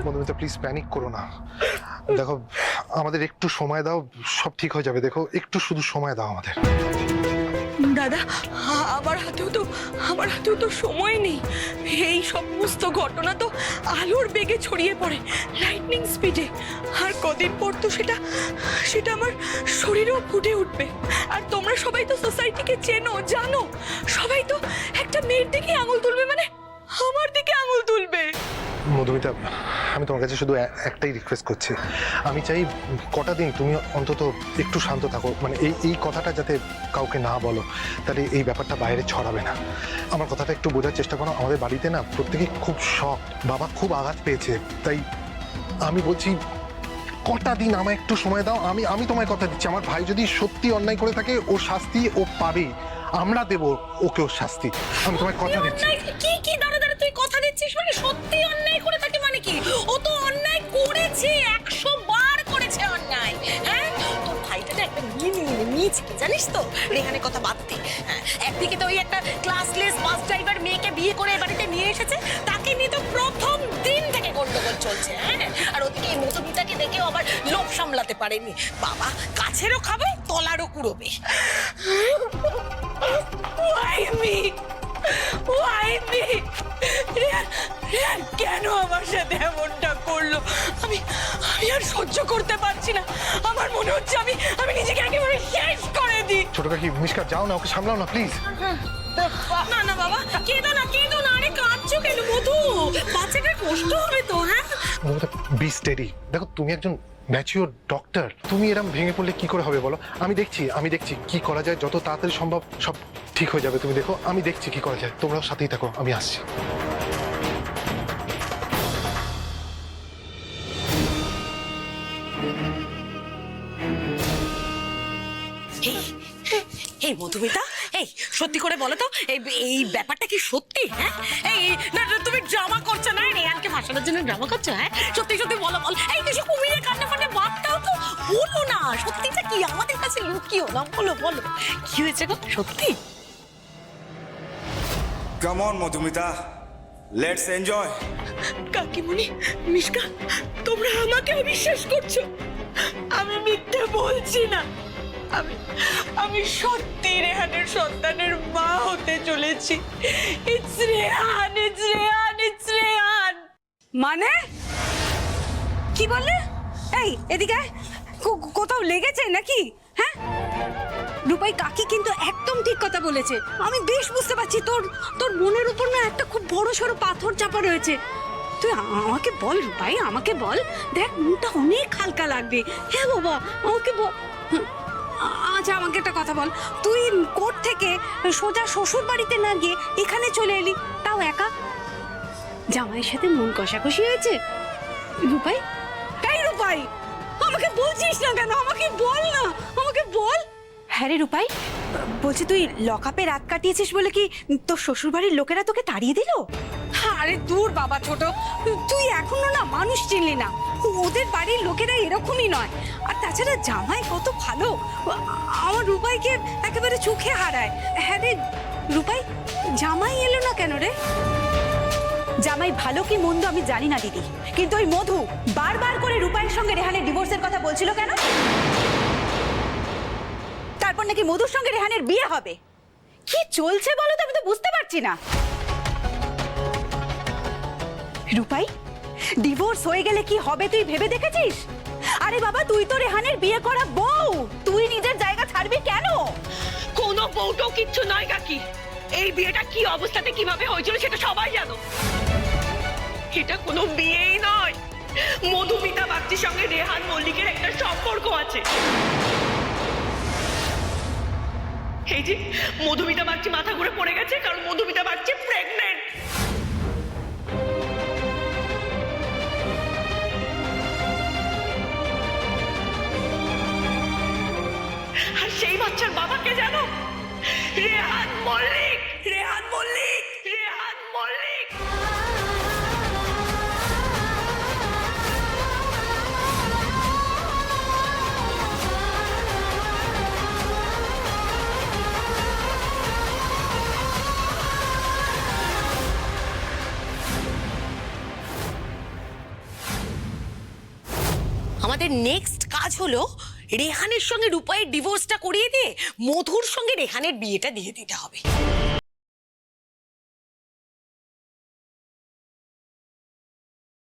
Madhumita please panic করো না। দেখো আমাদের একটু সময় দাও, সব ঠিক হয়ে যাবে। দেখো একটু শুধু সময় দাও আমাদের। দাদা, আমার হাতেও তো সময় নেই। এই সমস্ত ঘটনা তো আলোর বেগে ছড়িয়ে পড়ে, লাইটনিং স্পিডে। আর কদিন পর তো সেটা আমার শরীরেও ফুটে উঠবে। আর তোমরা সবাই তো সোসাইটিকে চেনো, জানো। সবাই তো একটা মেয়ের দিকে আঙুল তুলবে, মানে আমার দিকে আঙুল তুলবে। মধুমিতা, আমি তোমার কাছে শুধু একটাই রিকোয়েস্ট করছি। আমি চাই কটা দিন তুমি অন্তত একটু শান্ত থাকো, মানে এই কথাটা যাতে কাউকে না বলো, তাহলে এই ব্যাপারটা বাইরে ছড়াবে না। আমার কথাটা একটু বোঝার চেষ্টা করো। আমাদের বাড়িতে না প্রত্যেকেই খুব শখ, বাবা খুব আঘাত পেয়েছে। তাই আমি বলছি কটা দিন আমায় একটু সময় দাও। আমি তোমায় কথা দিচ্ছি, আমার ভাই যদি সত্যি অন্যায় করে থাকে ওর শাস্তি ও পাবেই, আমরা দেবো ওকে ওর শাস্তি। আমি তোমায় কথা দিচ্ছি। কি দাঁড়া তুই কথা দিচ্ছিস? মানে সত্যি অন্যায় করে থাকে মানে কি? ও তো অন্যায় করেছে, 100 বার করেছে অন্যায়। হ্যাঁ, তোর ভাইটা না একটা নিয়েছে কি জানিস তো? রেহানের কথা বাদ দে। একদিকে তো ওই একটা ক্লাসলেস বাস ড্রাইভার মেয়েকে বিয়ে করে বাড়িতে নিয়ে এসেছে, তাকে নিয়ে তো প্রথম দিন থেকে গন্ডগোল চলছে। হ্যাঁ, আর ওদিকে এই মধুমিতাকে দেখেও আবার লোভ সামলাতে পারেনি। বাবা কাছেরও খাবে, তলারও কুড়োবে। Why me? Why me? Rehan কেন আমার সাথে এমনটা করলো? আমি আর সহ্য করতে পারছি না। আমার মনে হচ্ছে আমি নিজেকে একেবারে শেষ করে দিই। ছোট কাকি, মিশকা যাও না, ওকে সামলাও না প্লিজ। না বাবা, কেঁদো না। আরে কাঁদছো কেন মধু? বাচ্চাটার কষ্ট হবে তো। হ্যাঁ, বি স্টেডি। দেখো তুমি একজন ম্যাচিওর ডক্টর, তুমি এরকম ভেঙে পড়লে কি করে হবে বলো? আমি দেখছি কি করা যায়, যত তাড়াতাড়ি সম্ভব সব ঠিক হয়ে যাবে। তুমি দেখো, আমি দেখছি কি করা যায়। তোমরাও সাথেই থাকো, আমি আসছি। এই মধুমিতা, এই সত্যি করে বলো তো, এই ব্যাপারটা কি সত্যি? হ্যাঁ, এই না তুমি ড্রামা করছো না? রেহানকে ফাঁসানোর জন্য ড্রামা করছো? হ্যাঁ, সত্যি বলো। এই বেশি কুমিরে কান্না ফান্না বাদ দাও তো, বলো না সত্যিটা কি, আমাদের কাছে লুকিও না। বলো কি হয়েছে গো? সত্যি? Come on Madhumita, let's enjoy. কাকিমণি, মিশকা, তোমরা আমাকে বিশ্বাস করছো? আমি মিথ্যে বলছি না। আমি সত্যি রেহানের সন্তানের মা হতে চলেছি। ইটস রেহান। মানে কি বললে? এই এদিকে কোথাও লেগেছে নাকি? হ্যাঁ, রূপাই কাকি কিন্তু একদম ঠিক কথা বলেছে। আমি বেশ বুঝতে পারছি তোর মনের উপর না একটা খুব বড় সড়ো পাথর চাপা রয়েছে। তুই আমাকে বল রূপাই, আমাকে বল। দেখ মুখটা অনেক হালকা লাগবে। হ্যাঁ বাবা, আমাকে বল। আচ্ছা আমাকে একটা কথা বল, তুই কোর্ট থেকে সোজা শ্বশুর বাড়িতে না গিয়ে এখানে চলে এলি, তাও একা? জামাইয়ের সাথে মন কষাকষি হয়েছে? রূপাই, তাই রূপাই, আমাকে বলছিস না কেন? আমাকে বল না, আমাকে বল। হ্যাঁ রে রূপাই, বলছি তুই লকআপে রাত কাটিয়েছিস বলে কি তোর শ্বশুর বাড়ির লোকেরা তোকে তাড়িয়ে দিল? আরে দূর বাবা ছোট, তুই এখনো না মানুষ চিনলি না। ওদের বাড়ির লোকেরা এরকমই নয়। আর তাছাড়া জামাই কত ভালো, আমার রূপাইকে একেবারে চোখে হারায়। হ্যাঁ রে রূপাই, জামাই এলো না কেন রে? জামাই ভালো কি মন্দ আমি জানি না দিদি, কিন্তু ওই মধু বারবার করে রূপাইয়ের সঙ্গে রেহানের ডিভোর্সের কথা বলছিল কেন? তারপর নাকি মধুর সঙ্গে রেহানের বিয়ে হবে। কি চলছে বলো তো, আমি তো বুঝতে পারছি না। রূপাই, ডিভোর্স হয়ে গেলে কি হবে তুই ভেবে দেখেছিস? আরে বাবা, তুই তো রেহানের বিয়ে করা বউ, তুই নিজের জায়গা ছাড়বি কেন? কোনো বউটাও কিচ্ছু নয় কাকি। এই বিয়েটা কি অবস্থাতে কিভাবে হয়েছিল সেটা সবাই জানো। এটা কোনো বিয়েই নয়। মধুমিতা বাগচির সঙ্গে রেহান মল্লিকের একটা সম্পর্ক আছে। এই যে মধুমিতা বাগচি মাথা ঘুরে পড়ে গেছে কারণ মধুমিতা বাগচি প্রেগনেন্ট। আর সেই বাচ্চার বাবাকে জানো? রেহান মল্লিক। আমাদের নেক্সট কাজ হলো রেহানের সঙ্গে রূপাইয়ের ডিভোর্সটা করিয়ে দিয়ে মধুর সঙ্গে রেহানের বিয়েটা দিয়ে দিতে হবে।